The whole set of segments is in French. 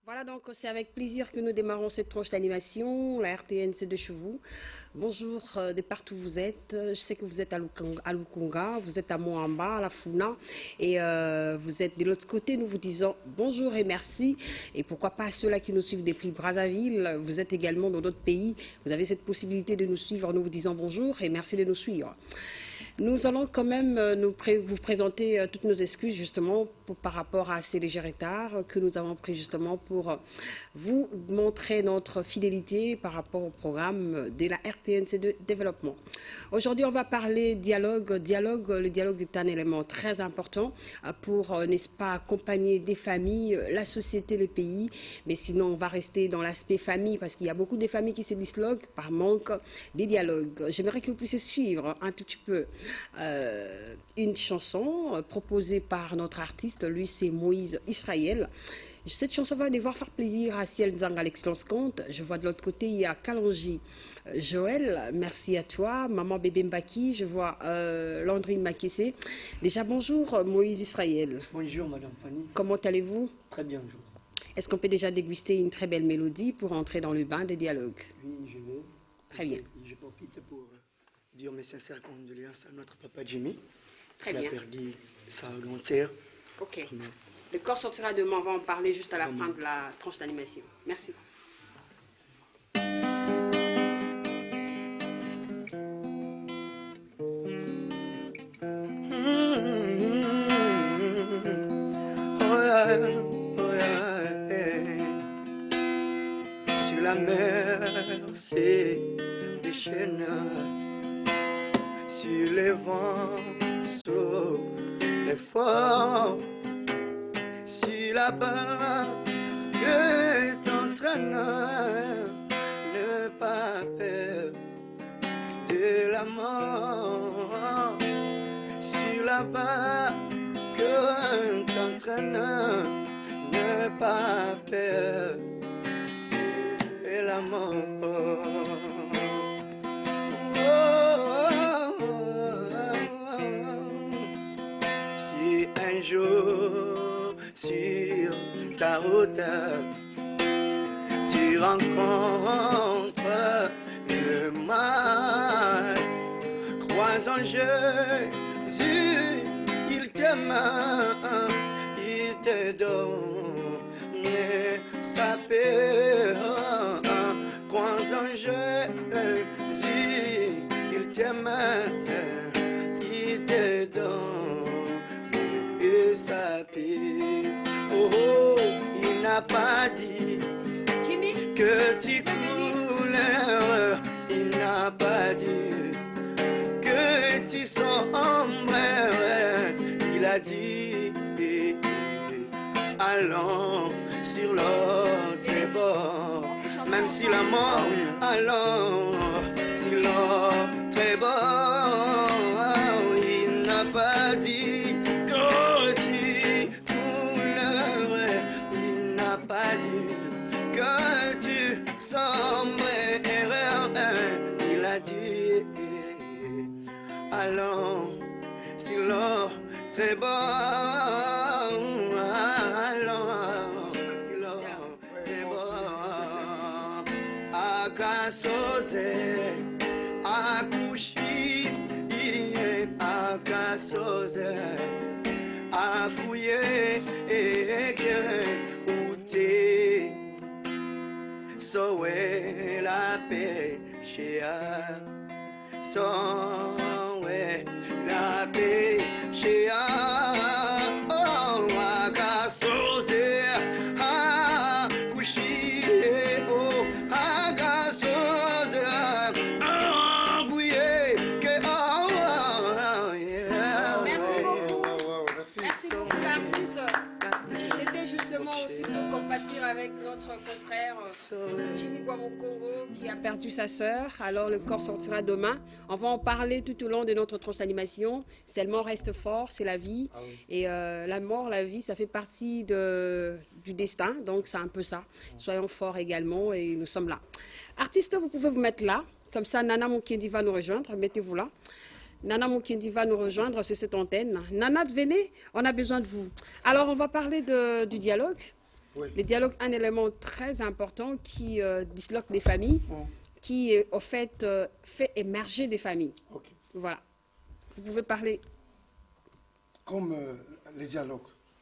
Voilà, donc c'est avec plaisir que nous démarrons cette tranche d'animation, la RTNC de chez vous. Bonjour de partout où vous êtes. Je sais que vous êtes à Lukunga, vous êtes à Moamba, à la Funa, et vous êtes de l'autre côté. Nous vous disons bonjour et merci. Et pourquoi pas à ceux-là qui nous suivent depuis Brazzaville. Vous êtes également dans d'autres pays. Vous avez cette possibilité de nous suivre. Nous vous disons bonjour et merci de nous suivre. Nous allons quand même vous présenter toutes nos excuses justement par rapport à ces légers retards que nous avons pris justement pour vous montrer notre fidélité par rapport au programme de la RTNC de développement. Aujourd'hui, on va parler dialogue. Le dialogue est un élément très important pour, n'est-ce pas, accompagner des familles, la société, le pays. Mais sinon, on va rester dans l'aspect famille parce qu'il y a beaucoup de familles qui se disloquent par manque des dialogues. J'aimerais que vous puissiez suivre un tout petit peu une chanson proposée par notre artiste, lui c'est Moïse Israël. Cette chanson va devoir faire plaisir à Ciel Nzang à l'excellence compte. Je vois de l'autre côté, il y a Kalonji Joël, merci à toi. Maman Bébé Mbaki, je vois Landrine Makessé. Déjà bonjour Moïse Israël. Bonjour Madame Fanny. Comment allez-vous? Très bien, bonjour. Est-ce qu'on peut déjà déguster une très belle mélodie pour entrer dans le bain des dialogues? Oui, je vais. Très bien. Je profite pour dire mes sincères condoléances à notre papa Jimmy. Très bien. Il a perdu sa grande sœur. Ok. Le corps sortira demain, on va en parler juste à la fin de la tranche d'animation. Merci. Sur la mer, c'est des chaînes. Sur les vents, sur les forts. Sur la barre que t'entraîne, ne pas peur de la mort. Sur la barre que t'entraîne, ne pas peur de la mort. Si un jour sur ta route tu rencontres le mal, crois en Jésus, il t'aime, il te donne sa paix. Crois en Jésus, il t'aime, il te donne sa paix. Oh, oh, il n'a pas dit Jimmy, que tu couleurs, il n'a pas dit que tu sombres, il a dit allons sur l'autre bord, même si la mort, allons sur l'autre bord, il n'a pas dit que tu couleurs, il n'a pas dit que tu sombres, il a dit allons sur l'autre bord, allons sur l'autre bord, à Kasose, à Kouchi, à Kasose, à Kouye, où t'es, sauver la paix, chez sauver la paix, chez avec notre confrère Jimmy Guamokongo qui a perdu sa sœur. Alors le corps sortira demain. On va en parler tout au long de notre tranche d'animation. Seulement reste fort, c'est la vie. Ah oui. Et la mort, la vie, ça fait partie du destin. Donc c'est un peu ça. Soyons forts également et nous sommes là. Artistes, vous pouvez vous mettre là. Comme ça, Nana Moukendi va nous rejoindre. Mettez-vous là. Nana Moukendi va nous rejoindre sur cette antenne. Nana, venez, on a besoin de vous. Alors, on va parler du dialogue. Oui. Le dialogue est un élément très important qui disloque les familles, qui, au fait, fait émerger des familles. Ok. Voilà. Vous pouvez parler. Comme les dialogues,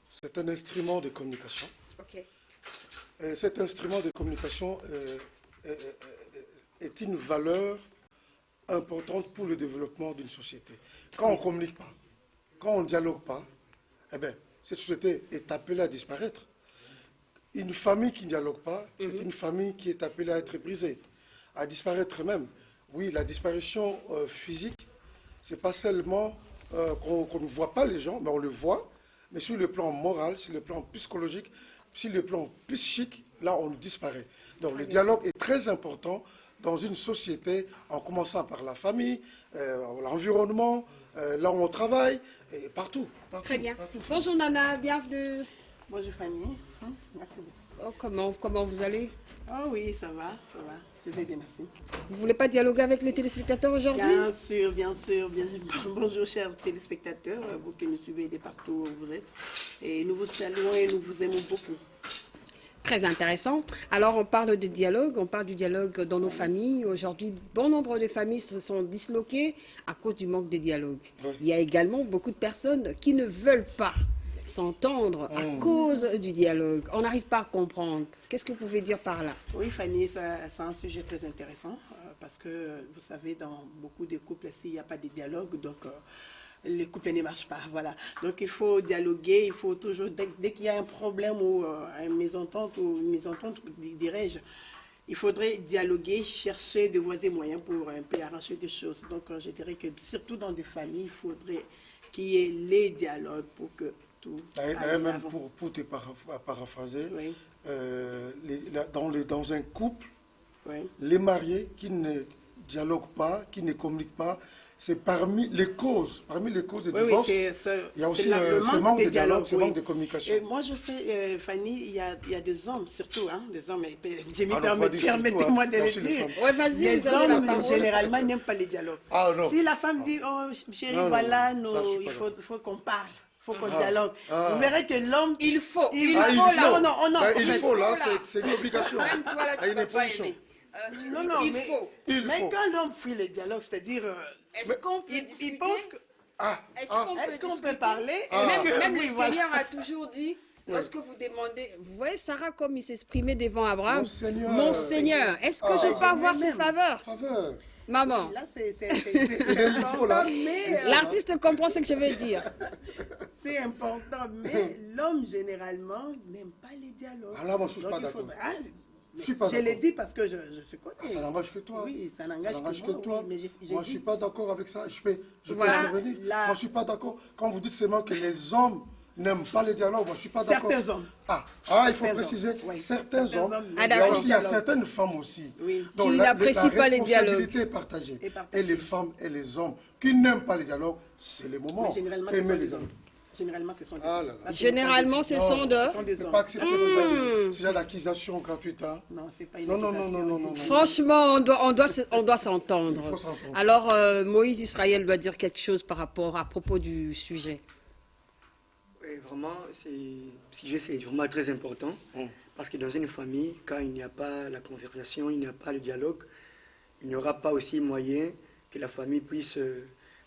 c'est un instrument de communication. Ok. Cet instrument de communication est une valeur importante pour le développement d'une société. Quand on ne communique pas, quand on ne dialogue pas, eh bien, cette société est appelée à disparaître. Une famille qui ne dialogue pas, c'est une famille qui est appelée à être brisée, à disparaître même. Oui, la disparition physique, ce n'est pas seulement qu'on ne voit pas les gens, mais on le voit, mais sur le plan moral, sur le plan psychologique, sur le plan psychique, là, on disparaît. Donc, le dialogue est très important dans une société, en commençant par la famille, l'environnement, là où on travaille, et partout. Très bien. Partout. Bonjour Nana, bienvenue. Bonjour Fanny, merci beaucoup. Oh, comment vous allez? Ah oui, ça va, je vais bien, merci. Vous voulez pas dialoguer avec les téléspectateurs aujourd'hui? Bien sûr, bien sûr. Bonjour chers téléspectateurs, vous qui nous suivez de partout où vous êtes. Et nous vous saluons et nous vous aimons beaucoup. Très intéressant. Alors, on parle de dialogue, on parle du dialogue dans nos familles. Aujourd'hui, bon nombre de familles se sont disloquées à cause du manque de dialogue. Oui. Il y a également beaucoup de personnes qui ne veulent pas s'entendre à cause du dialogue. On n'arrive pas à comprendre. Qu'est-ce que vous pouvez dire par là? Oui Fanny, c'est un sujet très intéressant parce que vous savez, dans beaucoup de couples, s'il n'y a pas de dialogue, donc les couples ne marchent pas. Voilà. Donc il faut dialoguer, il faut toujours, dès qu'il y a un problème ou une mésentente, dirais-je, il faudrait dialoguer, chercher de voies et moyens pour un peu arranger des choses. Donc je dirais que surtout dans des familles, il faudrait qu'il y ait les dialogues pour que tout aille D'ailleurs, de même l'avant. pour te paraphraser, Oui. dans un couple, Oui. les mariés qui ne dialoguent pas, qui ne communiquent pas, c'est parmi les causes de Oui, divorce. oui, Il y a aussi le ce manque de dialogue, ce oui. manque de communication. Et moi, je sais, Fanny, il y a des hommes, surtout, hein, des hommes, Alors, permettez-moi de il y a le aussi les dire. femmes. Ouais, vas-y, Les vous avez la hommes, parole. généralement, n'aiment pas les dialogues. Ah, non. Si la femme dit, oh, chérie, Non, non, voilà, non, ça, je suis il pas faut qu'on parle, il faut qu'on dialogue. Ah. Vous verrez que l'homme... Il faut Ah, il là. faut. Non, Ben, en il fait, faut, là, là. c'est une obligation. Même toi, là, Ah, tu une vas pas imposition. aimer. non, il mais, faut. mais faut. quand l'homme fuit le dialogue, c'est-à-dire... Est-ce qu'on peut il discuter? pense que... Ah, Est-ce ah, qu'on Est-ce qu'on discuter? peut parler? Même Oui, le voilà. Seigneur a toujours dit, lorsque vous demandez, vous voyez Sarah comme il s'exprimait devant Abraham, Mon Seigneur. Seigneur, est-ce que Ah. je peux avoir ses Même. faveurs? faveur. Maman, Là, c'est Il faut, là. important, mais l'artiste comprend ce que je veux dire. c'est important, mais l'homme généralement n'aime pas les dialogues. Ah là, moi, je suis Donc, pas il d'accord. faudrait- Je suis pas je l'ai d'accord. dit parce que je suis connu. Ah, ça n'engage que toi. Oui, ça n'engage que moi, toi. oui, mais j'ai Moi, je ne dit- suis pas d'accord avec ça. Je peux Voilà. intervenir. Là- Moi, je ne suis pas d'accord. Quand vous dites seulement que les hommes n'aiment pas les dialogues, moi, je ne suis pas d'accord. Certains hommes. Ah, il faut Certains préciser. hommes, oui. Certains Certains hommes. hommes Il y a d'accord. aussi, il y a certaines femmes aussi. Oui. Donc, Qui la n'apprécient pas les dialogues. responsabilité est partagée. Est partagée. Et les femmes et les hommes qui n'aiment pas les dialogues, c'est le moment Mais généralement, ce d'aimer sont les des dialogues. hommes. Généralement, ce sont des Ah hommes. là là. Là, ce Généralement, sont ce des- sont de... ce sont des C'est hommes. pas accepter ce genre d'accusation gratuite. Hein. Non, c'est pas une Non, non, accusation. non, non, non, non. Franchement, on doit s'entendre. Il faut s'entendre. Alors, Moïse Israël doit dire quelque chose par rapport à propos du sujet. Oui, vraiment, c'est vraiment très important. Parce que dans une famille, quand il n'y a pas la conversation, il n'y a pas le dialogue, il n'y aura pas aussi moyen que la famille puisse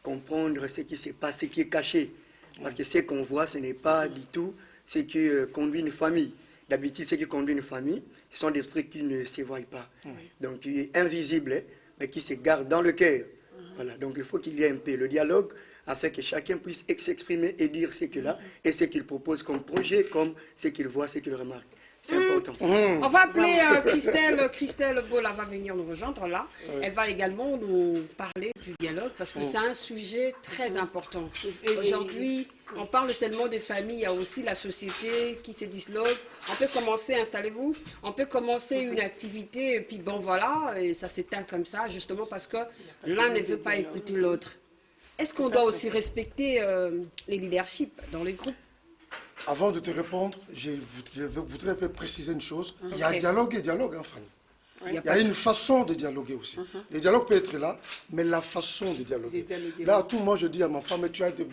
comprendre ce qui se passe, ce qui est caché. Parce que ce qu'on voit, ce n'est pas du tout ce qui conduit une famille. D'habitude, ce qui conduit une famille, ce sont des trucs qui ne se voient pas. Donc, qui est invisible, mais qui se garde dans le cœur. Voilà. Donc, il faut qu'il y ait un peu le dialogue, afin que chacun puisse s'exprimer et dire ce qu'il a et ce qu'il propose comme projet, comme ce qu'il voit, ce qu'il remarque. C'est important. On va appeler Christelle. Christelle Bola va venir nous rejoindre là. Elle va également nous parler du dialogue parce que c'est un sujet très important. Aujourd'hui, on parle seulement des familles, il y a aussi la société qui se disloque. On peut commencer, installez-vous, on peut commencer une activité et puis bon voilà, et ça s'éteint comme ça, justement parce que l'un ne veut pas écouter l'autre. Est-ce qu'on doit aussi respecter les leaderships dans les groupes? Avant de te répondre, je voudrais préciser une chose. Il y a Ok. dialogue et dialogue, hein, Fanny. Il y a Il y a une façon de dialoguer aussi. Le dialogue peut être là, mais la façon de dialoguer. De dialoguer, Là, oui. tout le monde, je dis à ma femme, tu as de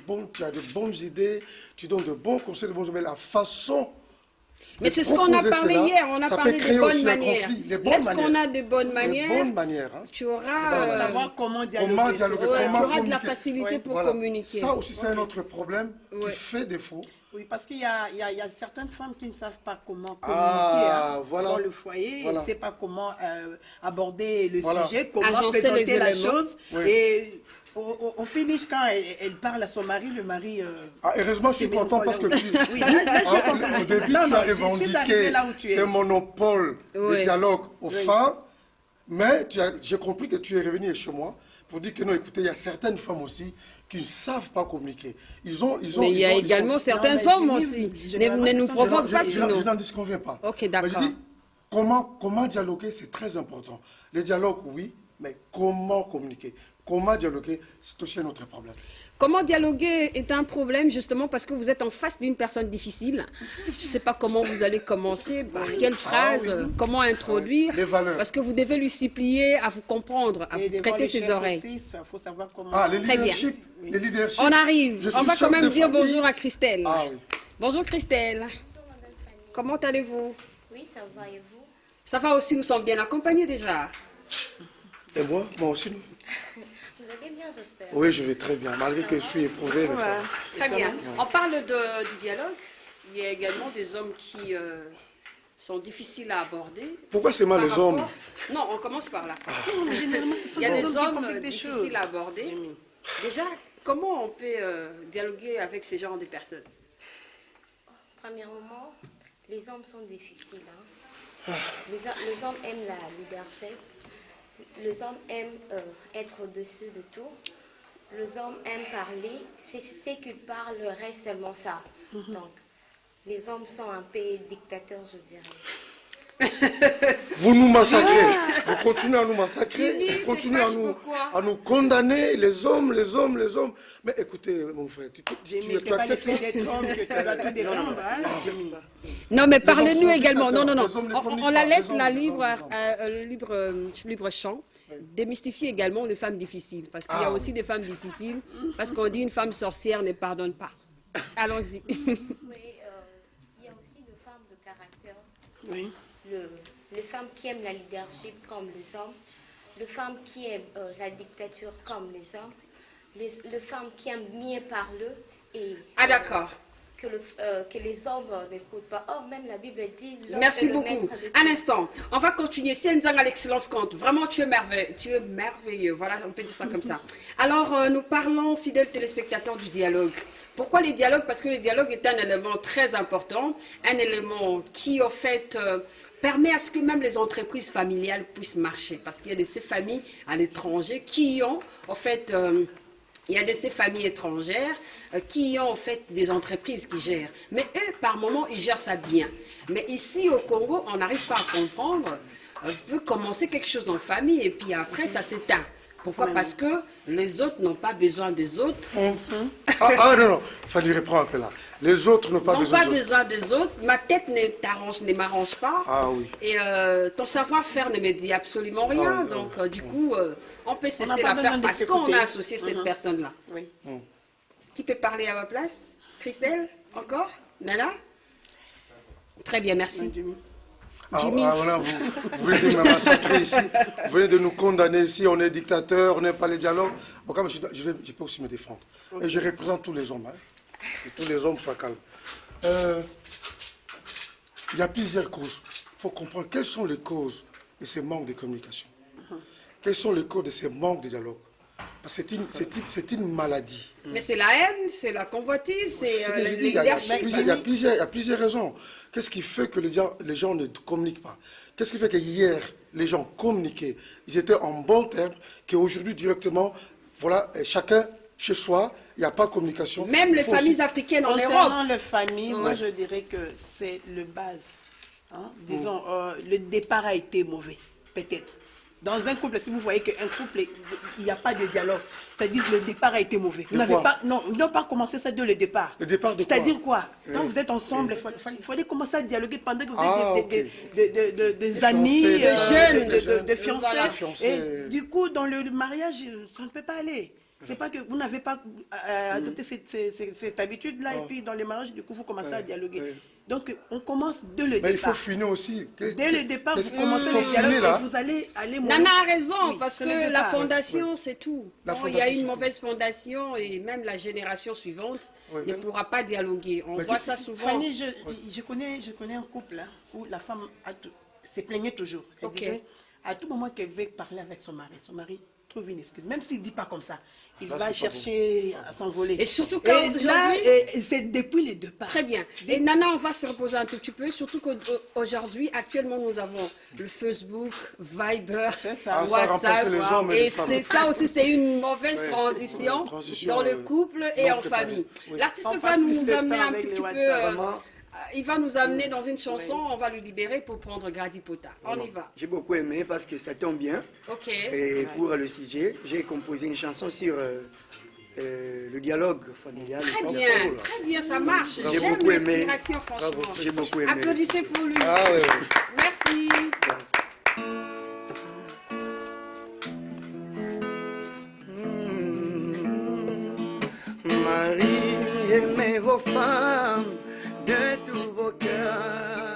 bonnes idées, tu donnes de bons conseils, mais la façon Mais c'est ce qu'on a parlé hier, on a parlé des bonnes manières. Est-ce qu'on a de bonnes manières? Les bonnes manières. Hein. Tu auras... savoir comment dialoguer. Tu auras de la facilité pour communiquer. Ça aussi, c'est un autre problème qui fait défaut. Oui, parce qu'il y a certaines femmes qui ne savent pas comment communiquer dans le foyer, ils ne savent pas comment aborder le sujet, comment présenter la chose. Et au finish, quand elle parle à son mari, le mari... heureusement, je suis content parce que au début, tu as revendiqué ce monopole de dialogue aux femmes, mais j'ai compris que tu es revenu chez moi pour dire que non, écoutez, il y a certaines femmes aussi qui ne savent pas communiquer. Mais il y a également certains hommes aussi. Ne nous provoque pas sinon. Je n'en disconviens pas. Ok, d'accord. Je dis, comment dialoguer, c'est très important. Le dialogue, oui, mais comment communiquer? Comment dialoguer, c'est aussi un autre problème. Comment dialoguer est un problème justement parce que vous êtes en face d'une personne difficile. Je ne sais pas comment vous allez commencer, par quelle phrase, comment introduire. Les valeurs. Parce que vous devez lui supplier à vous comprendre, à vous prêter ses oreilles. Il faut savoir comment... Très bien. Les leaderships. On arrive. On va quand même dire bonjour à Christelle. Oui. Bonjour Christelle. Comment allez-vous? Oui, ça va et vous? Ça va aussi, nous sommes bien accompagnés déjà. Et moi aussi. Vous allez bien, j'espère. Oui, je vais très bien, malgré que je suis éprouvé. Très bien. On parle du dialogue. Il y a également des hommes qui sont difficiles à aborder. Pourquoi c'est mal les hommes? Non, on commence par là. Généralement, ce sont Il y a des des hommes difficiles difficiles à aborder. Déjà, comment on peut dialoguer avec ces genres de personnes? Premièrement, les hommes sont difficiles. Hein. Les hommes aiment la leadership. Les hommes aiment être au-dessus de tout. Les hommes aiment parler. C'est ce qu'ils parlent, le reste seulement ça. Donc, les hommes sont un peu dictateurs, je dirais. Vous nous massacrez. Vous continuez à nous massacrer. Jimmy, vous continuez pourquoi à nous condamner, les hommes. Mais écoutez, mon frère, Jimmy, c'est pas le fait d'être homme que tu vas tout défendre, hein, Jimmy. Non, mais parlez-nous également. Non. On la laisse la libre champ. Démystifier également les femmes difficiles. Parce qu'il y a aussi des femmes difficiles. Parce qu'on dit une femme sorcière ne pardonne pas. Allons-y. Oui, il y a aussi des femmes de caractère. Oui. Les femmes qui aiment la leadership comme les hommes. Les femmes qui aiment la dictature comme les hommes. Les femmes qui aiment bien parler. Et, d'accord. Que les hommes n'écoutent pas. Oh, même la Bible dit... Merci beaucoup. Un instant. On va continuer. Si elle à l'excellence compte, vraiment, tu es merveilleux. Tu es merveilleux. Voilà, on peut dire ça comme ça. Alors, nous parlons, fidèles téléspectateurs, du dialogue. Pourquoi les dialogues? Parce que le dialogue est un élément très important. Un élément qui, en fait... permet à ce que même les entreprises familiales puissent marcher. Parce qu'il y a de ces familles à l'étranger qui ont, en fait... il y a de ces familles étrangères qui ont en fait des entreprises qui gèrent. Mais eux, par moment, ils gèrent ça bien. Mais ici, au Congo, on n'arrive pas à comprendre. On veut commencer quelque chose en famille et puis après, ça s'éteint. Pourquoi? Parce que les autres n'ont pas besoin des autres. Non, il fallait reprendre un peu là. Les autres n'ont pas besoin des autres. Ma tête ne m'arrange pas. Ah oui. Et ton savoir-faire ne me dit absolument rien. Donc, du coup, on peut cesser l'affaire parce qu'on a associé cette personne-là. Oui. Qui peut parler à ma place? Christelle? Encore? Nana? Très bien, merci. Jimmy. Voilà, vous venez de me massacrer ici, vous venez de nous condamner ici, on est dictateur, on n'aime pas les dialogues. Bon, quand même, je peux aussi me défendre. Et je représente tous les hommes. Hein. Et tous les hommes soient calmes. Il y a plusieurs causes. Il faut comprendre quelles sont les causes de ces manques de communication. Quelles sont les causes de ces manques de dialogue. Parce que c'est une maladie. Mais c'est la haine, c'est la convoitise, c'est le leadership. Il y a plusieurs raisons. Qu'est-ce qui fait que les gens ne communiquent pas? Qu'est-ce qui fait que hier, les gens communiquaient? Ils étaient en bon terme, qu'aujourd'hui, directement, voilà, chacun chez soi, il n'y a pas de communication. Même les familles africaines en Europe. Concernant les familles, moi je dirais que c'est le base. Hein? Disons, le départ a été mauvais, peut-être. Dans un couple, si vous voyez qu'un couple, il n'y a pas de dialogue, c'est-à-dire que le départ a été mauvais. Vous n'avez pas, non, ils n'ont pas commencé ça dès le départ. Le départ de quoi? C'est-à-dire quoi? Quand vous êtes ensemble, il fallait commencer à dialoguer pendant que vous êtes des amis, de jeunes, de fiancés. Et du coup, dans le mariage, ça ne peut pas aller. C'est pas que vous n'avez pas adopté cette habitude-là, et puis dans les mariages, du coup, vous commencez à dialoguer. Donc, on commence dès le départ. Mais il faut finir aussi. Dès le départ, vous commencez faut les dialogues finir, là. et vous allez Nana a raison, Oui, parce c'est que le la départ. fondation, c'est tout. La Bon, il y a fondation, une c'est mauvaise fondation et même la génération suivante Oui. ne pourra pas dialoguer. On Mais voit ça souvent. Fanny, je connais un couple là, où la femme se plaignait toujours. Elle Ok. disait, à tout moment qu'elle veut parler avec son mari trouve une excuse. Même s'il ne dit pas comme ça, il Là, va c'est pas chercher à s'envoler. Et surtout quand là, aujourd'hui- c'est depuis les deux parts. Très bien. Et Nana, on va se reposer un tout petit peu, surtout qu'aujourd'hui, actuellement, nous avons le Facebook, Viber, C'est ça. Ah, ça a remplacé WhatsApp. les hommes et Et les femmes. c'est ça aussi, c'est une mauvaise Ouais, transition transition, dans le couple et non en préparée. famille. Oui. L'artiste On va passe plus nous de amener temps un avec petit les peu... WhatsApp. Vraiment, il va nous amener dans une chanson, on va le libérer pour prendre Gradipota. On y va. j'ai beaucoup aimé parce que ça tombe bien. Ok. Et pour le sujet, j'ai composé une chanson sur le dialogue familial. Très bien, ça marche. J'ai J'aime beaucoup aimé. l'inspiration, franchement. J'ai beaucoup aimé. Applaudissez pour lui. Ah oui, oui. Merci. Marie, aimez vos femmes de tous vos cœurs,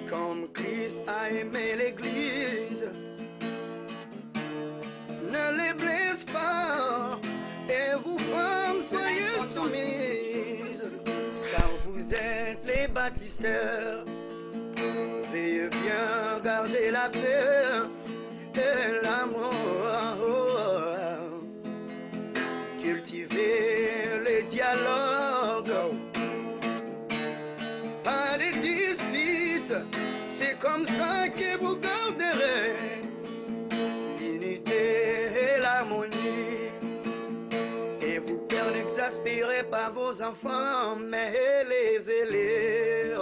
comme Christ a aimé l'Église. Ne les blesse pas, et vous femmes soyez soumises, car vous êtes les bâtisseurs. Veillez bien garder la paix et l'amour. Cultiver les dialogues, pas de disputes, c'est comme ça que vous garderez l'unité et l'harmonie. Et vous père n'exaspérez pas vos enfants, mais élevez-les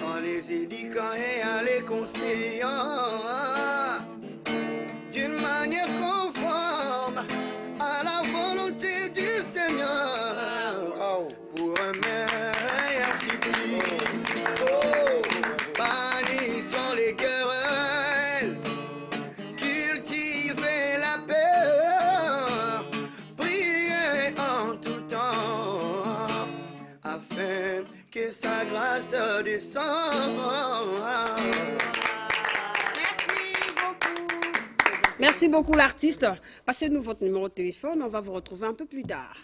en les éduquant et en les conseillant d'une manière conforme à la volonté du Seigneur Wow. pour un meilleur futur. Oh, bannissons les querelles, cultivez la paix, priez en tout temps, afin que sa grâce descende. Merci beaucoup l'artiste. Passez-nous votre numéro de téléphone, on va vous retrouver un peu plus tard.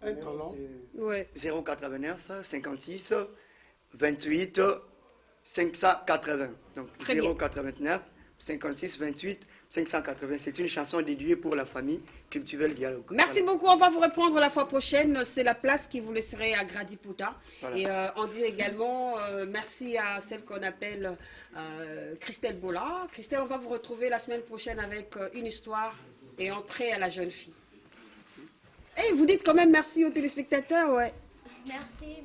Un talent. Ouais. 089 56 28 580. Donc Très bien. 089 56 28 580. C'est une chanson dédiée pour la famille, cultiver le dialogue. Merci beaucoup, on va vous reprendre la fois prochaine. C'est la place qui vous laisserait à Gradipota. Voilà. Et on dit également merci à celle qu'on appelle Christelle Bola. Christelle, on va vous retrouver la semaine prochaine avec une histoire et entrer à la jeune fille. Et vous dites quand même merci aux téléspectateurs, ouais. Merci.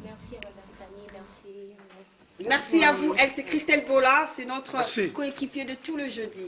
Merci à Madame Fanny, merci. Merci à vous. Elle, c'est Christelle Bola, c'est notre Merci. coéquipier de tout le jeudi.